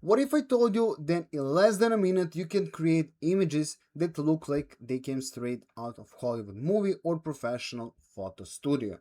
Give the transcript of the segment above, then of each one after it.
What if I told you that in less than a minute you can create images that look like they came straight out of Hollywood movie or professional photo studio?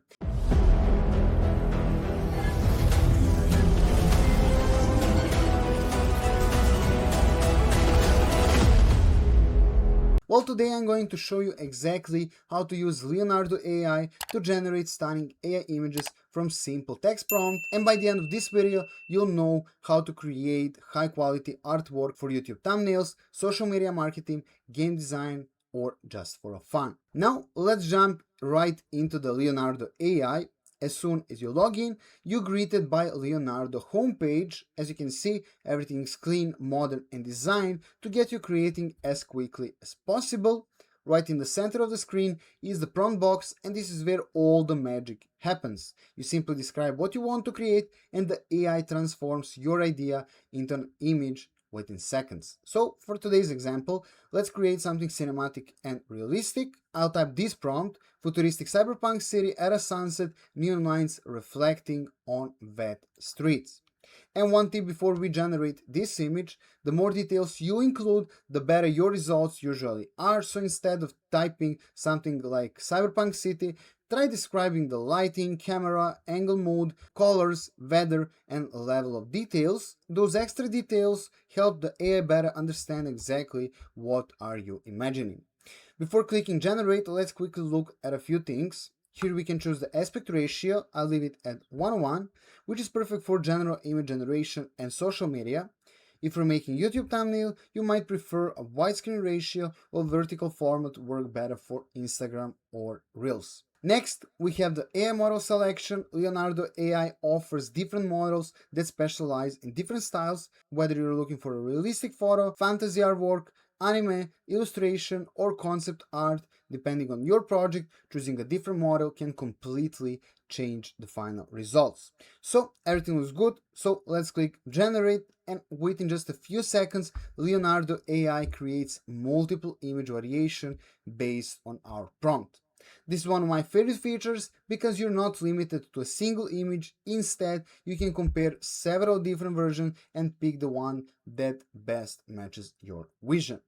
Well, today I'm going to show you exactly how to use Leonardo AI to generate stunning AI images from simple text prompt, and by the end of this video you'll know how to create high quality artwork for YouTube thumbnails, social media marketing, game design, or just for fun. Now let's jump right into the Leonardo AI. As soon as you log in, you're greeted by Leonardo homepage. As you can see, everything is clean, modern, and designed to get you creating as quickly as possible. Right in the center of the screen is the prompt box, and this is where all the magic happens. You simply describe what you want to create, and the AI transforms your idea into an image within seconds. So for today's example, let's create something cinematic and realistic. I'll type this prompt: futuristic cyberpunk city at a sunset, neon lights reflecting on wet streets. And one tip before we generate this image: the more details you include, the better your results usually are. So instead of typing something like cyberpunk city, try describing the lighting, camera, angle mode, colors, weather, and level of details. Those extra details help the AI better understand exactly what are you imagining. Before clicking generate, let's quickly look at a few things. Here we can choose the aspect ratio. I'll leave it at 1:1, which is perfect for general image generation and social media. If you're making YouTube thumbnail, you might prefer a widescreen ratio, or vertical format work better for Instagram or Reels. Next, we have the AI model selection. Leonardo AI offers different models that specialize in different styles, whether you're looking for a realistic photo, fantasy artwork, anime, illustration, or concept art. Depending on your project, choosing a different model can completely change the final results. So everything looks good, so let's click generate, and within just a few seconds, Leonardo AI creates multiple image variation based on our prompt. This is one of my favorite features because you're not limited to a single image. Instead, you can compare several different versions and pick the one that best matches your vision.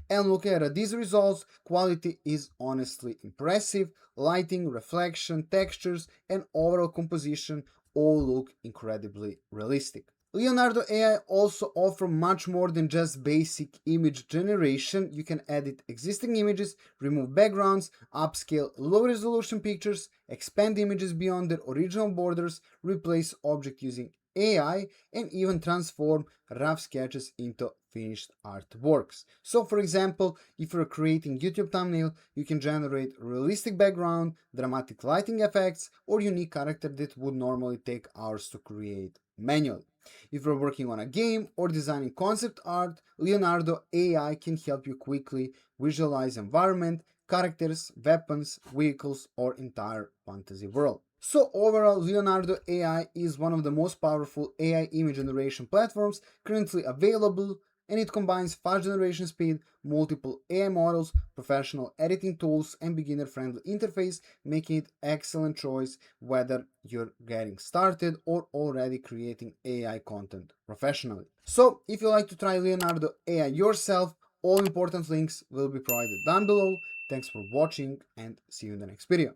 And looking at these results, quality is honestly impressive. Lighting, reflection, textures, and overall composition all look incredibly realistic. Leonardo AI also offers much more than just basic image generation. You can edit existing images, remove backgrounds, upscale low resolution pictures, expand images beyond their original borders, replace objects using AI, and even transform rough sketches into finished artworks. So for example, if you're creating YouTube thumbnail, you can generate realistic background, dramatic lighting effects, or unique character that would normally take hours to create manually. If you're working on a game or designing concept art, Leonardo AI can help you quickly visualize environment, characters, weapons, vehicles, or entire fantasy world. So overall, Leonardo AI is one of the most powerful AI image generation platforms currently available, and it combines fast generation speed, multiple AI models, professional editing tools, and beginner-friendly interface, making it excellent choice whether you're getting started or already creating AI content professionally. So if you like to try Leonardo AI yourself, all important links will be provided down below. Thanks for watching, and see you in the next video.